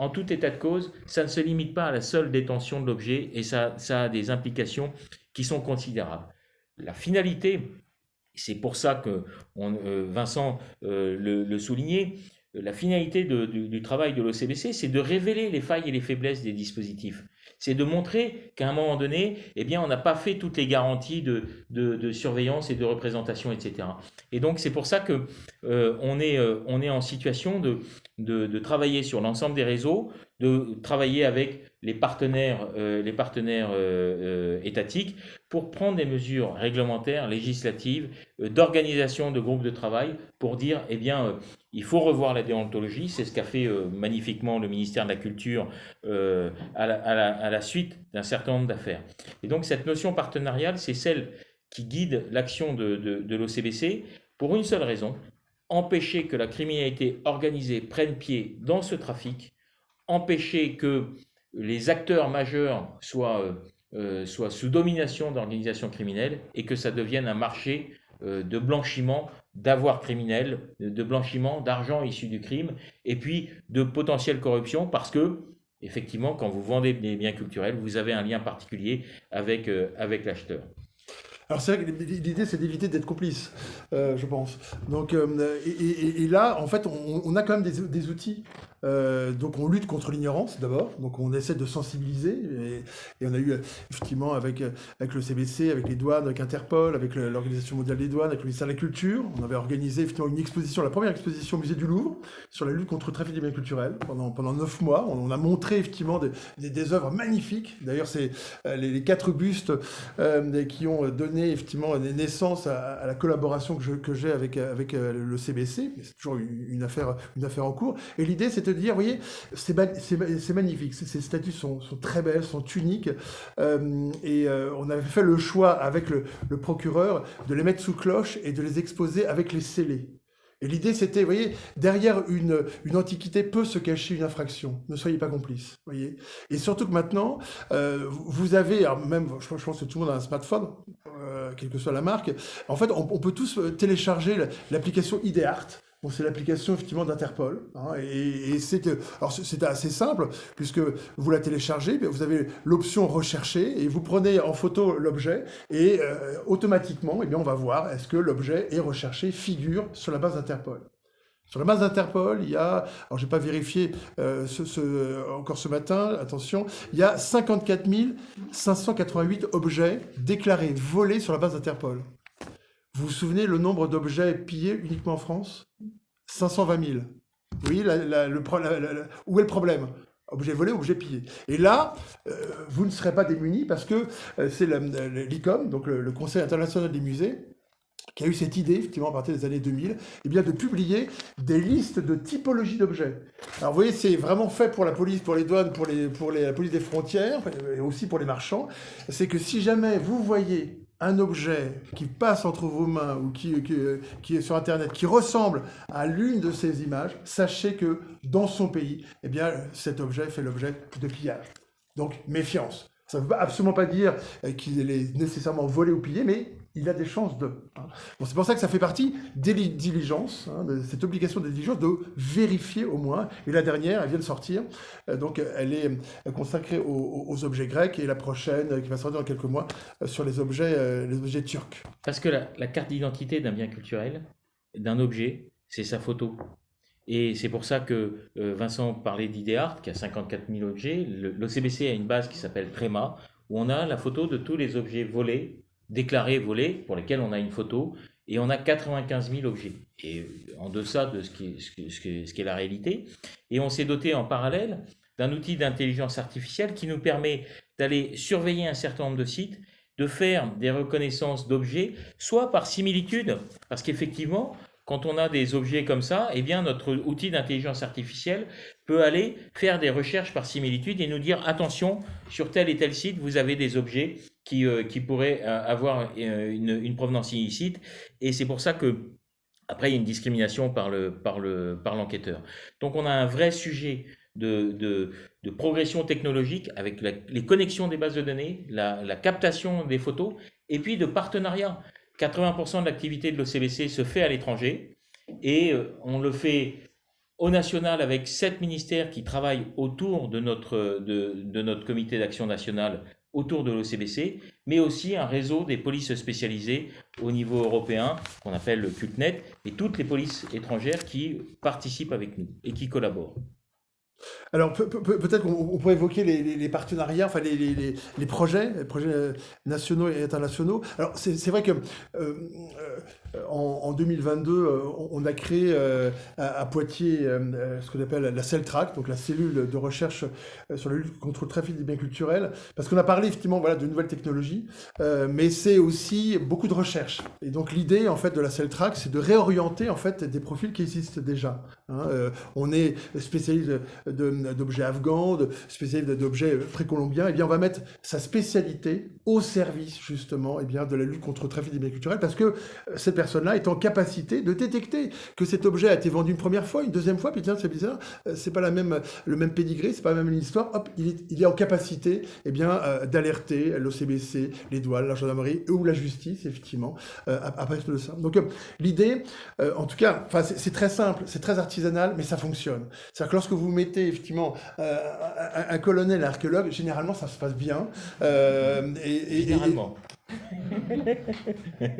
tout état de cause, ça ne se limite pas à la seule détention de l'objet et ça a des implications qui sont considérables. La finalité, c'est pour ça que Vincent le soulignait, la finalité du travail de l'OCBC, c'est de révéler les failles et les faiblesses des dispositifs. C'est de montrer qu'à un moment donné, eh bien, on n'a pas fait toutes les garanties de surveillance et de représentation, etc. Et donc, c'est pour ça que on est en situation de travailler sur l'ensemble des réseaux, de travailler avec les partenaires étatiques pour prendre des mesures réglementaires, législatives, d'organisation de groupes de travail pour dire, eh bien, il faut revoir la déontologie. C'est ce qu'a fait magnifiquement le ministère de la Culture à la suite d'un certain nombre d'affaires. Et donc, cette notion partenariale, c'est celle qui guide l'action de l'OCBC pour une seule raison, empêcher que la criminalité organisée prenne pied dans ce trafic, empêcher que les acteurs majeurs soient sous domination d'organisations criminelles et que ça devienne un marché de blanchiment d'avoirs criminels, de blanchiment d'argent issu du crime et puis de potentielle corruption parce que, effectivement, quand vous vendez des biens culturels, vous avez un lien particulier avec l'acheteur. Alors c'est vrai que l'idée c'est d'éviter d'être complice, je pense. Donc, et là, en fait, on a quand même des outils. Donc on lutte contre l'ignorance d'abord, donc on essaie de sensibiliser, et on a eu effectivement avec le CBC, avec les douanes, avec Interpol, avec l'Organisation mondiale des douanes, avec le ministère de la Culture, on avait organisé effectivement une exposition, la première exposition au musée du Louvre, sur la lutte contre le trafic des biens culturels, pendant 9 mois. On a montré effectivement des œuvres magnifiques, d'ailleurs c'est les 4 bustes qui ont donné effectivement naissance à la collaboration que j'ai avec le CBC, mais c'est toujours une affaire en cours, et l'idée c'était de dire, vous voyez, c'est magnifique, ces statues sont très belles, sont uniques, on avait fait le choix avec le procureur de les mettre sous cloche et de les exposer avec les scellés. Et l'idée, c'était, vous voyez, derrière une antiquité peut se cacher une infraction. Ne soyez pas complices, vous voyez. Et surtout que maintenant, vous avez, alors même, je pense que tout le monde a un smartphone, quelle que soit la marque. En fait, on peut tous télécharger l'application IdeArt. Bon, c'est l'application effectivement d'Interpol, hein, et c'est assez simple puisque vous la téléchargez, vous avez l'option rechercher et vous prenez en photo l'objet et automatiquement, eh bien, on va voir est-ce que l'objet est recherché, figure sur la base d'Interpol. Sur la base d'Interpol, il y a, alors je n'ai pas vérifié encore ce matin, attention, il y a 54 588 objets déclarés volés sur la base d'Interpol. Vous vous souvenez le nombre d'objets pillés uniquement en France? 520 000. Oui, où est le problème? Objet volé, objet pillé. Et là, vous ne serez pas démunis parce que c'est l'ICOM, donc le Conseil international des musées, qui a eu cette idée, effectivement, à partir des années 2000, eh bien, de publier des listes de typologies d'objets. Alors, vous voyez, c'est vraiment fait pour la police, pour les douanes, pour la police des frontières, et aussi pour les marchands. C'est que si jamais vous voyez un objet qui passe entre vos mains ou qui est sur Internet, qui ressemble à l'une de ces images, sachez que dans son pays, eh bien, cet objet fait l'objet de pillage. Donc, méfiance. Ça ne veut absolument pas dire qu'il est nécessairement volé ou pillé, mais il a des chances de. Bon, c'est pour ça que ça fait partie des diligences, de cette obligation de diligence, de vérifier au moins. Et la dernière, elle vient de sortir, donc elle est consacrée aux objets grecs, et la prochaine, qui va sortir dans quelques mois, sur les objets turcs. Parce que la carte d'identité d'un bien culturel, d'un objet, c'est sa photo. Et c'est pour ça que Vincent parlait d'IdeArt, qui a 54 000 objets. L'OCBC a une base qui s'appelle Tréma, où on a la photo de tous les objets volés, déclarés volés, pour lesquels on a une photo, et on a 95 000 objets, et en deçà de ce qui est la réalité. Et on s'est doté en parallèle d'un outil d'intelligence artificielle qui nous permet d'aller surveiller un certain nombre de sites, de faire des reconnaissances d'objets, soit par similitude, parce qu'effectivement, quand on a des objets comme ça, eh bien notre outil d'intelligence artificielle peut aller faire des recherches par similitude et nous dire attention, sur tel et tel site, vous avez des objets qui pourraient avoir une provenance illicite. Et c'est pour ça que après il y a une discrimination par l'enquêteur. Donc on a un vrai sujet de progression technologique avec les connexions des bases de données, la captation des photos et puis de partenariat. 80% de l'activité de l'OCBC se fait à l'étranger et on le fait au national avec 7 ministères qui travaillent autour de notre comité d'action nationale, autour de l'OCBC, mais aussi un réseau des polices spécialisées au niveau européen, qu'on appelle le CULTNET, et toutes les polices étrangères qui participent avec nous et qui collaborent. Alors peut-être qu'on pourrait évoquer les partenariats, enfin les projets nationaux et internationaux. Alors c'est vrai que en 2022, on a créé à Poitiers ce qu'on appelle la CELTRAC, donc la cellule de recherche sur la lutte contre le trafic des biens culturels, parce qu'on a parlé effectivement voilà, de nouvelles technologies, mais c'est aussi beaucoup de recherche. Et donc l'idée en fait de la CELTRAC, c'est de réorienter en fait des profils qui existent déjà. Hein. On est spécialiste d'objets afghans, spécialiste d'objets précolombiens, et bien on va mettre sa spécialité au service justement et bien de la lutte contre le trafic des biens culturels, parce que cette personne-là est en capacité de détecter que cet objet a été vendu une première fois, une deuxième fois, puis tiens c'est bizarre, c'est pas le même pédigré, c'est pas la même histoire, hop, il est en capacité eh bien d'alerter l'OCBC, les douanes, la gendarmerie ou la justice effectivement à partir de ça. Donc l'idée, en tout cas, c'est très simple, c'est très artisanal, mais ça fonctionne. C'est-à-dire que lorsque vous mettez effectivement un colonel archéologue, généralement ça se passe bien. Généralement.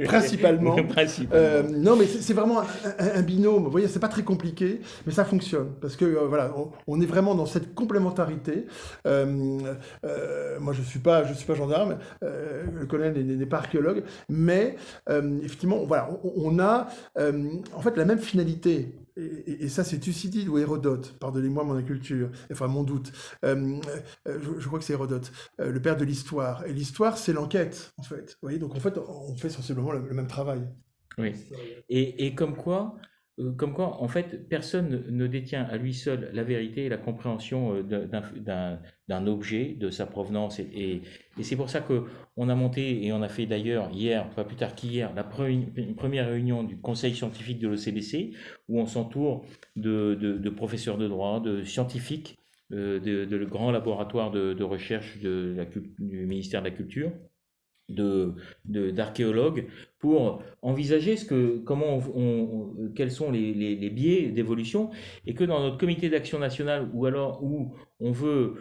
Principalement. Principalement. Non, mais c'est vraiment un binôme. Vous voyez, c'est pas très compliqué, mais ça fonctionne parce que voilà, on est vraiment dans cette complémentarité. Moi, je suis pas gendarme. Le colonel n'est pas archéologue, mais effectivement, voilà, on a en fait la même finalité. Et ça, c'est Thucydide ou Hérodote, pardonnez-moi mon inculture, enfin mon doute. Je crois que c'est Hérodote, le père de l'histoire. Et l'histoire, c'est l'enquête, en fait. Vous voyez, donc en fait, on fait sensiblement le même travail. Oui. Et comme quoi, en fait, personne ne détient à lui seul la vérité et la compréhension d'un objet, de sa provenance. Et c'est pour ça qu'on a monté, et on a fait d'ailleurs hier, pas plus tard qu'hier, une première réunion du conseil scientifique de l'OCBC, où on s'entoure de professeurs de droit, de scientifiques, de grands laboratoires de recherche du ministère de la Culture, d'archéologues, pour envisager quels sont les biais d'évolution, et que dans notre comité d'action nationale, où on veut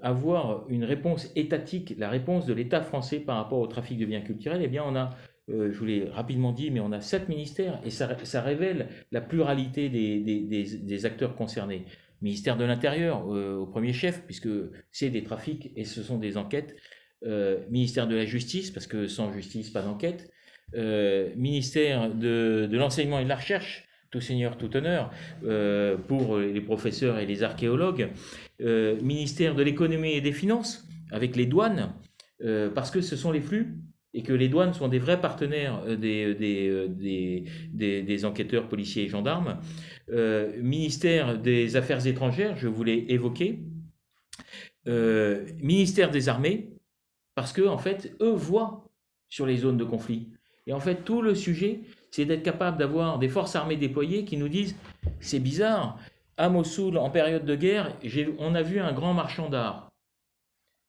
avoir une réponse étatique, la réponse de l'État français par rapport au trafic de biens culturels, eh bien on a, je vous l'ai rapidement dit, mais on a 7 ministères, et ça révèle la pluralité des acteurs concernés. Ministère de l'Intérieur au premier chef, puisque c'est des trafics et ce sont des enquêtes. Ministère de la Justice, parce que sans justice, pas d'enquête. Ministère de l'Enseignement et de la Recherche, tout seigneur, tout honneur, pour les professeurs et les archéologues. Ministère de l'Économie et des Finances, avec les douanes, parce que ce sont les flux, et que les douanes sont des vrais partenaires des enquêteurs, policiers et gendarmes. Ministère des Affaires étrangères, je voulais évoquer. Ministère des Armées, parce que en fait, eux voient sur les zones de conflit. Et en fait, tout le sujet, c'est d'être capable d'avoir des forces armées déployées qui nous disent « c'est bizarre, à Mossoul, en période de guerre, on a vu un grand marchand d'art ».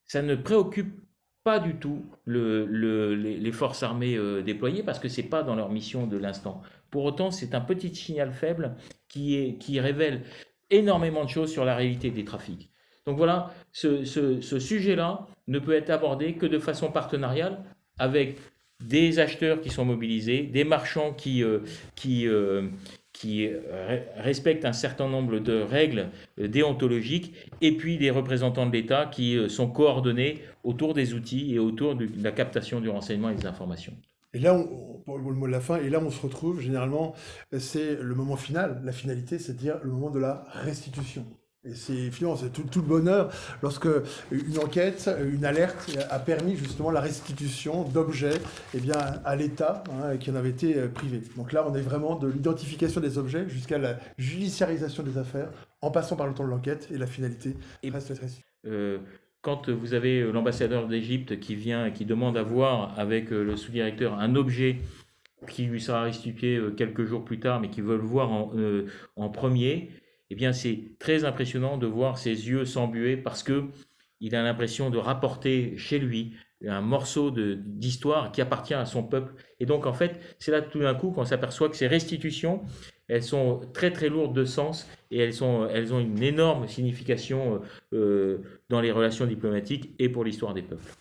Ça ne préoccupe pas du tout les forces armées déployées, parce que ce n'est pas dans leur mission de l'instant. Pour autant, c'est un petit signal faible qui révèle énormément de choses sur la réalité des trafics. Donc voilà, ce sujet-là ne peut être abordé que de façon partenariale, avec des acheteurs qui sont mobilisés, des marchands qui respectent un certain nombre de règles déontologiques, et puis des représentants de l'État qui sont coordonnés autour des outils et autour de la captation du renseignement et des informations. Et là, pour le mot de la fin, et là on se retrouve, généralement, c'est le moment final, la finalité, c'est-à-dire le moment de la restitution. Et c'est finalement c'est tout le bonheur lorsque une enquête, une alerte a permis justement la restitution d'objets eh bien, à l'État qui en avait été privé. Donc là, on est vraiment de l'identification des objets jusqu'à la judiciarisation des affaires, en passant par le temps de l'enquête, et la finalité reste la restitution. Quand vous avez l'ambassadeur d'Égypte qui vient et qui demande à voir avec le sous-directeur un objet qui lui sera restitué quelques jours plus tard, mais qui veut le voir en premier, eh bien, c'est très impressionnant de voir ses yeux s'embuer, parce qu'il a l'impression de rapporter chez lui un morceau d'histoire qui appartient à son peuple. Et donc, en fait, c'est là tout d'un coup qu'on s'aperçoit que ces restitutions, elles sont très très lourdes de sens et elles ont une énorme signification dans les relations diplomatiques et pour l'histoire des peuples.